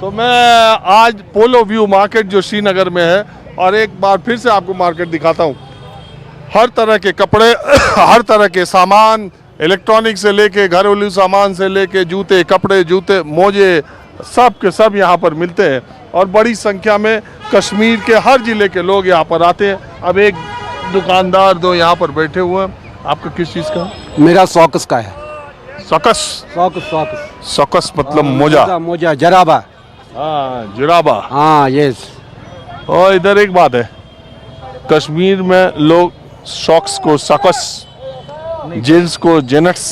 तो मैं आज पोलो व्यू मार्केट जो श्रीनगर में है, और एक बार फिर से आपको मार्केट दिखाता हूँ। हर तरह के कपड़े, हर तरह के सामान, इलेक्ट्रॉनिक से लेके घरेलू सामान से लेके जूते, कपड़े, जूते, मोजे, सब के सब यहाँ पर मिलते हैं। और बड़ी संख्या में कश्मीर के हर जिले के लोग यहाँ पर आते हैं। अब एक दुकानदार दो यहाँ पर बैठे हुए हैं। आपका किस चीज़ का? मेरा सॉक्स का है। सकस? सॉक्स सकस मतलब मोजा? मोजा जराबा। हाँ, जुराबा। हाँ यस। और इधर एक बात है, कश्मीर में लोग सॉक्स को सकस, जींस को जेनट्स,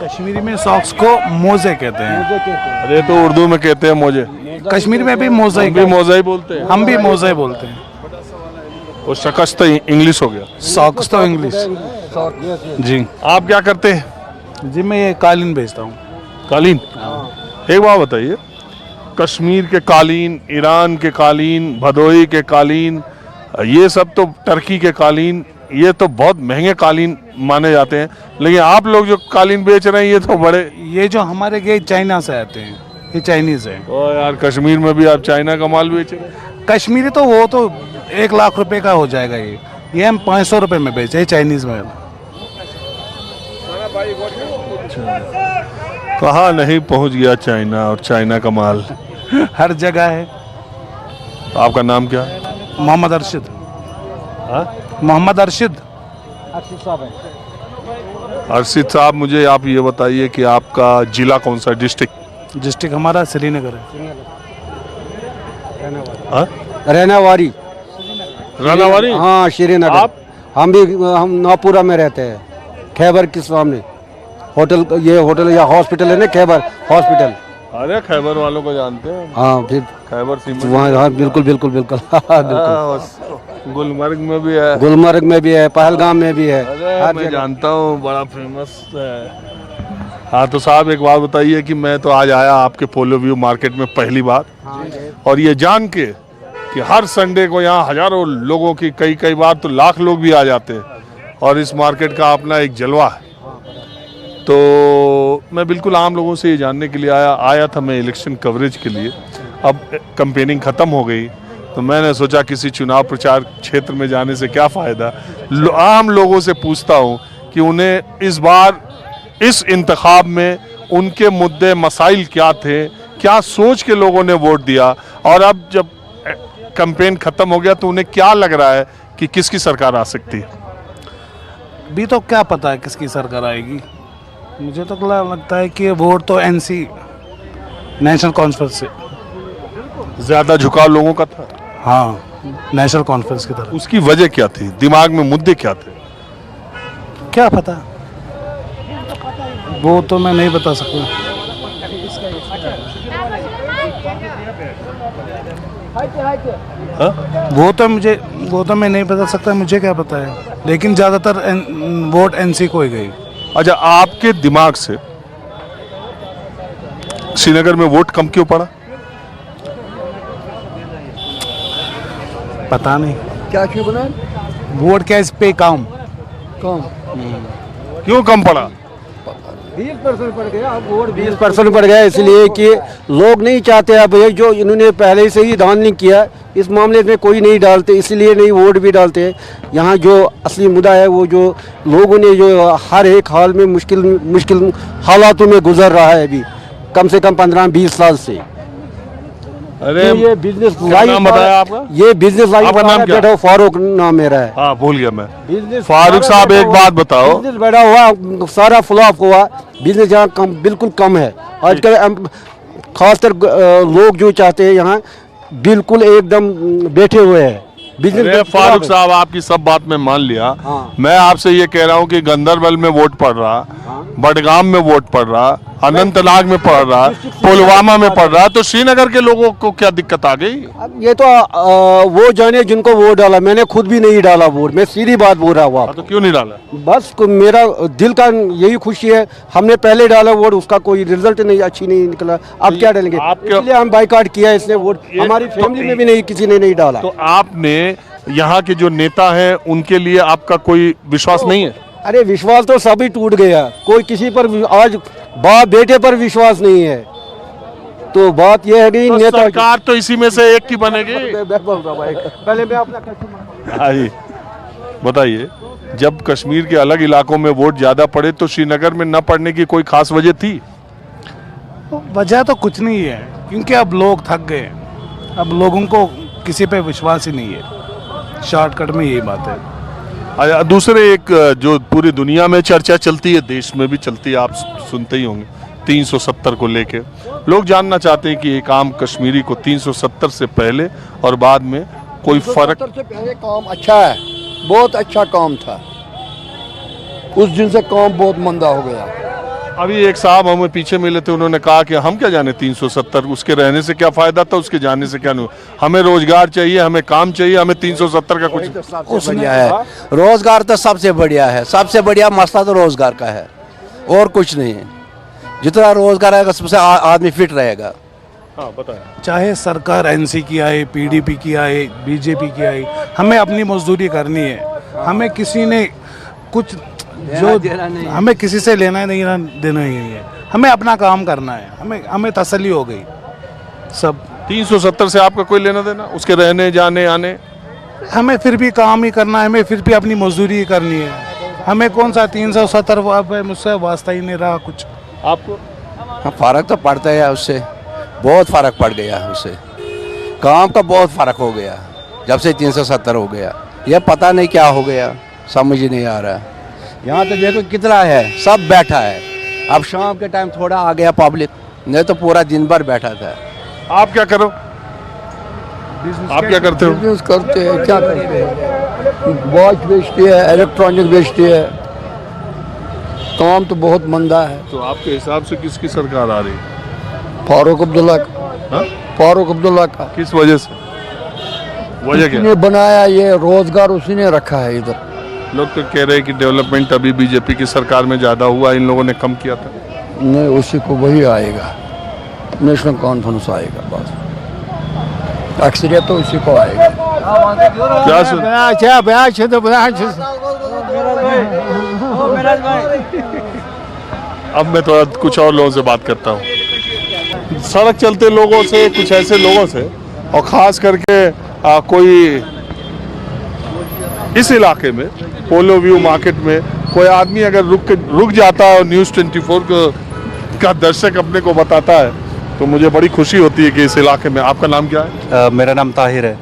कश्मीरी में सॉक्स को मोजे कहते हैं। अरे तो उर्दू में कहते हैं मोजे। कश्मीर में भी मोजा ही, भी मोजा ही बोलते हैं। हम भी मोजा ही बोलते हैं। और शकस तो इंग्लिश हो गया, सॉक्स तो इंग्लिश। जी आप क्या करते हैं? जी मैं ये कालीन बेचता हूँ। कालीन? एक बात बताइए, कश्मीर के कालीन, ईरान के कालीन, भदोही के कालीन, ये सब तो टर्की के कालीन, ये तो बहुत महंगे कालीन माने जाते हैं, लेकिन आप लोग जो कालीन बेच रहे हैं ये तो बड़े, ये जो हमारे ये चाइना से आते हैं, ये चाइनीज है। ओ यार, कश्मीर में भी आप चाइना का माल बेच रहे हैं? कश्मीरी तो वो तो 1 लाख रुपए का हो जाएगा। ये हम 500 रुपए में बेचे, ये चाइनीज में। कहाँ नहीं पहुंच गया चाइना, और चाइना का माल हर जगह है। आपका नाम क्या है? मोहम्मद अरशद। हाँ? मोहम्मद अरशद। अर्शिद साहब, मुझे आप ये बताइए कि आपका जिला कौन सा, डिस्ट्रिक्ट? डिस्ट्रिक्ट हमारा श्रीनगर है। हाँ? रहनावारी। रानावारी? हाँ श्रीनगर। आप? हम नौपुरा में रहते हैं, खैबर के सामने। होटल, ये होटल या हॉस्पिटल है ना, खैबर हॉस्पिटल। अरे खैबर वालों को जानते हैं। हाँ फिर खैबर सीमेंट वहाँ, हाँ बिल्कुल बिल्कुल बिल्कुल। बिल्कुल। गुलमर्ग में भी है, गुलमर्ग में भी है, पहलगाम में भी है। अरे मैं जानता हूँ, बड़ा फेमस है। हाँ तो साहब एक बात बताइए कि मैं तो आज आया आपके पोलो व्यू मार्केट में पहली बार, और ये जान के कि हर संडे को यहाँ हजारों लोगों की, कई बार तो लाख लोग भी आ जाते हैं, और इस मार्केट का अपना एक जलवा है। तो मैं बिल्कुल आम लोगों से ये जानने के लिए आया था मैं इलेक्शन कवरेज के लिए। अब कैंपेनिंग ख़त्म हो गई, तो मैंने सोचा किसी चुनाव प्रचार क्षेत्र में जाने से क्या फ़ायदा, आम लोगों से पूछता हूँ कि उन्हें इस बार इस इंतखाब में उनके मुद्दे मसाइल क्या थे, क्या सोच के लोगों ने वोट दिया, और अब जब कैंपेन ख़त्म हो गया तो उन्हें क्या लग रहा है कि किसकी सरकार आ सकती है? अभी तो क्या पता है किसकी सरकार आएगी। मुझे तो लगता है कि वोट तो एनसी, नेशनल कॉन्फ्रेंस से ज़्यादा झुकाव लोगों का था। हाँ, नेशनल कॉन्फ्रेंस की तरफ। उसकी वजह क्या थी? दिमाग में मुद्दे क्या थे? क्या पता, वो तो मैं नहीं बता सकता। हाँ? वो तो मैं नहीं बता सकता, मुझे क्या पता है, लेकिन ज़्यादातर वोट एनसी को ही गई। अच्छा, आपके दिमाग से श्रीनगर में वोट कम क्यों पड़ा? पता नहीं क्या क्यों बना? वोट क्या इस पे कम क्यों कम पड़ा? 20% पड़ गया। अब वोट 20% पड़ गया, इसलिए कि लोग नहीं चाहते। अब ये जो इन्होंने पहले से ही दान नहीं किया, इस मामले में कोई नहीं डालते, इसलिए नहीं वोट भी डालते। यहाँ जो असली मुद्दा है, वो जो लोगों ने जो हर एक हाल में मुश्किल हालातों में गुजर रहा है अभी कम से कम 15-20 साल से। अरे तो ये बिजनेस नाम बताया आपका? ये बिजनेस लाइफ। आपका नाम क्या? बैठा फारूक नाम मेरा है। हाँ भूल गया मैं। बिजनेस फारूक साहब एक बात बताओ, बिजनेस बैठा हुआ, सारा फ्लॉप हुआ। बिजनेस यहाँ कम, बिल्कुल कम है आजकल। खासकर लोग जो चाहते हैं यहाँ बिल्कुल एकदम बैठे हुए हैं। अरे फारूक साहब, आपकी सब बात में मान लिया। हाँ। मैं आपसे ये कह रहा हूँ कि गंदरबल में वोट पड़ रहा, बडगाम में वोट पड़ रहा, अनंतनाग में पड़ रहा, पुलवामा में पड़ रहा, तो श्रीनगर के लोगों को क्या दिक्कत आ गई? अब ये तो वो जाने जिनको वोट डाला। मैंने खुद भी नहीं डाला वोट, मैं सीधी बात बोल रहा हूँ। तो क्यों नहीं डाला? बस मेरा दिल का यही खुशी है। हमने पहले डाला वोट, उसका कोई रिजल्ट नहीं अच्छी नहीं निकला। अब क्या डालेंगे? इसलिए हम बाइकआउट किया इसने वोट। हमारी फैमिली में भी नहीं, किसी ने नहीं डाला। तो आपने यहाँ के जो नेता हैं उनके लिए आपका कोई विश्वास नहीं है? अरे विश्वास तो सभी टूट गया, कोई किसी पर आज बाप बेटे पर विश्वास नहीं है। तो बात यह है कि तो नेता सरकार तो इसी में से एक की बनेगी। मैं बोल रहा हूं भाई, पहले मैं अपना कस्टमर हाँ जी, बताइए, जब कश्मीर के अलग इलाकों में वोट ज्यादा पड़े तो श्रीनगर में न पड़ने की कोई खास वजह थी? वजह तो कुछ नहीं है, क्योंकि अब लोग थक गए। अब लोगों को किसी पे विश्वास ही नहीं है। शॉर्टकट में यही बात है। अच्छा, दूसरे एक जो पूरी दुनिया में चर्चा चलती है, देश में भी चलती है, आप सुनते ही होंगे, 370 को लेके लोग जानना चाहते हैं कि एक आम कश्मीरी को 370 से पहले और बाद में कोई फर्क? 370 से पहले काम अच्छा है, बहुत अच्छा काम था। उस दिन से काम बहुत मंदा हो गया। अभी एक साहब हमें पीछे मिले थे, उन्होंने कहा कि हम क्या जाने 370, उसके रहने से क्या फायदा था, उसके जाने से क्या नहीं, हमें रोजगार चाहिए, हमें काम चाहिए, हमें 370 का कुछ। सबसे बढ़िया है रोजगार, तो सबसे बढ़िया है। सबसे बढ़िया मसला तो रोजगार का है और कुछ नहीं है। जितना रोजगार आएगा सबसे आदमी फिट रहेगा। हाँ बताएं। चाहे सरकार एनसी की आए, पीडीपी की आए, बीजेपी की आए, हमें अपनी मजदूरी करनी है। हमें किसी ने कुछ हमें किसी से लेना देना ही नहीं है। हमें अपना काम करना है। हमें तसल्ली हो गई सब। 370 से आपका कोई लेना देना, उसके रहने जाने आने? हमें फिर भी काम ही करना है, हमें फिर भी अपनी मजदूरी ही करनी है। हमें कौन सा 370 मुझसे वास्ता ही नहीं रहा कुछ। आपको? हाँ, फर्क तो पड़ता है उससे, बहुत फर्क पड़ गया उससे। काम का बहुत फर्क हो गया जब से 370 हो गया। यह पता नहीं क्या हो गया, समझ ही नहीं आ रहा। यहाँ तो देखो कितना है, सब बैठा है। अब शाम के टाइम थोड़ा आ गया पब्लिक, नहीं तो पूरा दिन भर बैठा था। आप क्या करो? आप क्या करते हो? बिजनेस करते हैं, क्या करते हैं, वॉच बेचते हैं, इलेक्ट्रॉनिक बेचते हैं। काम तो बहुत मंदा है। तो आपके हिसाब से किसकी सरकार आ रही है? फारूक अब्दुल्ला का। हाँ? फारूक अब्दुल्ला का। किस वजह से? वजह क्या? उसने बनाया, ये रोजगार उसी ने रखा है इधर। लोग तो कह रहे हैं कि डेवलपमेंट अभी बीजेपी की सरकार में ज्यादा हुआ, इन लोगों ने कम किया था। नहीं, उसी को वही आएगा, नेशनल कॉन्फ्रेंस आएगा बस। अक्सरियत तो उसी को आएगा। क्या सुन? अब मैं थोड़ा कुछ और लोगों से बात करता हूँ, सड़क चलते लोगों से, कुछ ऐसे लोगों से, और ख़ास करके कोई इस इलाके में पोलो व्यू मार्केट में कोई आदमी अगर रुक जाता है और न्यूज़ 24 का दर्शक अपने को बताता है तो मुझे बड़ी खुशी होती है कि इस इलाके में। आपका नाम क्या है? मेरा नाम ताहिर है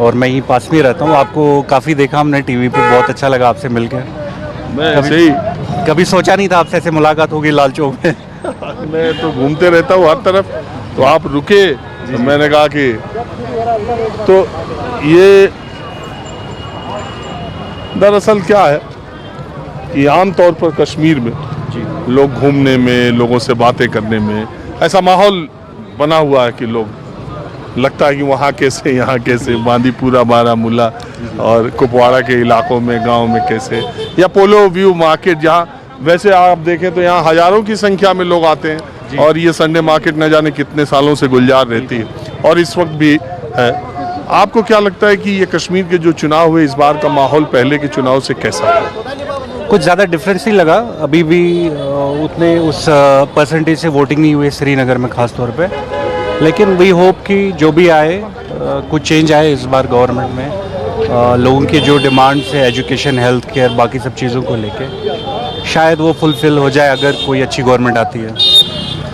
और मैं यहीं पास में ही रहता हूँ। आपको काफ़ी देखा हमने टीवी पे, बहुत अच्छा लगा आपसे मिलकर। मैं ऐसे ही, कभी सोचा नहीं था आपसे ऐसे मुलाकात होगी लाल चौक में। मैं तो घूमते रहता हूँ हर तरफ, तो आप रुके तो मैंने कहा कि तो ये दरअसल क्या है कि आमतौर पर कश्मीर में लोग घूमने में, लोगों से बातें करने में ऐसा माहौल बना हुआ है कि लोग लगता है कि वहाँ कैसे, यहाँ कैसे, बांदीपुरा, बारामूला और कुपवाड़ा के इलाकों में, गांव में कैसे, या पोलो व्यू मार्केट जहाँ वैसे आप देखें तो यहाँ हजारों की संख्या में लोग आते हैं और ये संडे मार्केट न जाने कितने सालों से गुलजार रहती है और इस वक्त भी है। आपको क्या लगता है कि ये कश्मीर के जो चुनाव हुए इस बार का माहौल पहले के चुनाव से कैसा है? कुछ ज़्यादा डिफरेंस नहीं लगा। अभी भी उतने उस परसेंटेज से वोटिंग नहीं हुई श्रीनगर में ख़ास तौर पे, लेकिन वी होप कि जो भी आए कुछ चेंज आए इस बार गवर्नमेंट में। लोगों के जो डिमांड्स है, एजुकेशन, हेल्थ केयर, बाकी सब चीज़ों को लेके शायद वो फुलफ़िल हो जाए अगर कोई अच्छी गवर्नमेंट आती है।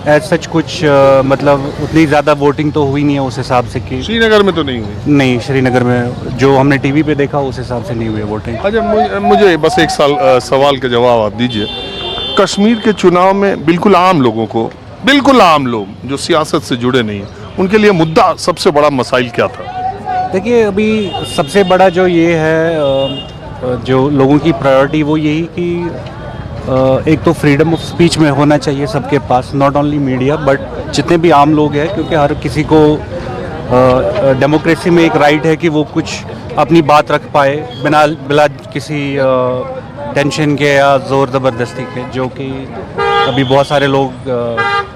एज सच कुछ मतलब उतनी ज़्यादा वोटिंग तो हुई नहीं है उस हिसाब से कि श्रीनगर में तो नहीं हुई। नहीं, श्रीनगर में जो हमने टीवी पे देखा उस हिसाब से नहीं हुई है वोटिंग। अच्छा, मुझे बस एक सवाल का जवाब आप दीजिए। कश्मीर के चुनाव में बिल्कुल आम लोगों को, बिल्कुल आम लोग जो सियासत से जुड़े नहीं हैं, उनके लिए मुद्दा सबसे बड़ा मसाइल क्या था? देखिए, अभी सबसे बड़ा जो ये है, जो लोगों की प्रायोरिटी वो यही कि एक तो फ्रीडम ऑफ स्पीच में होना चाहिए सबके पास, नॉट ओनली मीडिया बट जितने भी आम लोग हैं, क्योंकि हर किसी को डेमोक्रेसी में एक राइट है कि वो कुछ अपनी बात रख पाए बिना किसी टेंशन के या ज़ोर ज़बरदस्ती के, जो कि अभी बहुत सारे लोग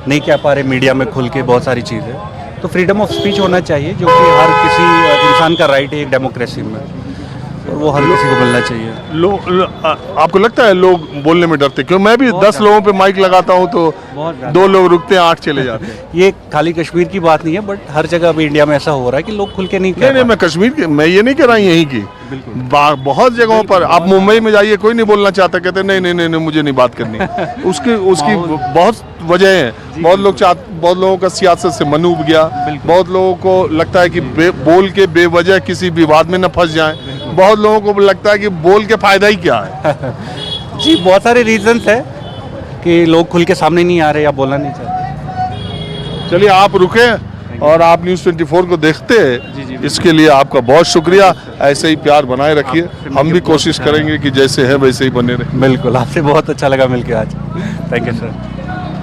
नहीं कह पा रहे मीडिया में खुल के बहुत सारी चीज़ें। तो फ्रीडम ऑफ स्पीच होना चाहिए जो कि हर किसी इंसान का राइट है एक डेमोक्रेसी में। और वो हर किसी को मिलना चाहिए। आपको लगता है लोग बोलने में डरते? क्यों मैं भी 10 लोगों पे माइक लगाता हूँ तो बहुत ज़्यादा। 2 लोग रुकते हैं, 8 चले जाते हैं। ये खाली कश्मीर की बात नहीं है, बट हर जगह अभी इंडिया में ऐसा हो रहा है कि लोग खुल के नहीं कह नहीं, मैं कश्मीर की, मैं ये नहीं कह रहा हूँ यहीं की, बहुत जगहों पर आप मुंबई में जाइए, कोई नहीं बोलना चाहता, कहते नहीं नहीं नहीं मुझे नहीं बात करनी। उसकी बहुत वजह है। बहुत लोगों का सियासत से मन उब गया, बहुत लोगों को लगता है कि बोल के बेवजह किसी विवाद में न फंस जाएं, बहुत लोगों को लगता है कि बोल के फायदा ही क्या है। जी, बहुत सारे रीजंस है कि लोग खुल के सामने नहीं आ रहे या बोलना नहीं चाहते। चलिए, आप रुके और आप न्यूज़ 24 को देखते हैं, इसके लिए आपका बहुत शुक्रिया। ऐसे ही प्यार बनाए रखिए, हम भी कोशिश करेंगे कि जैसे है वैसे ही बने रहे। बिल्कुल, आपसे बहुत अच्छा लगा मिलके आज। Thank you sir.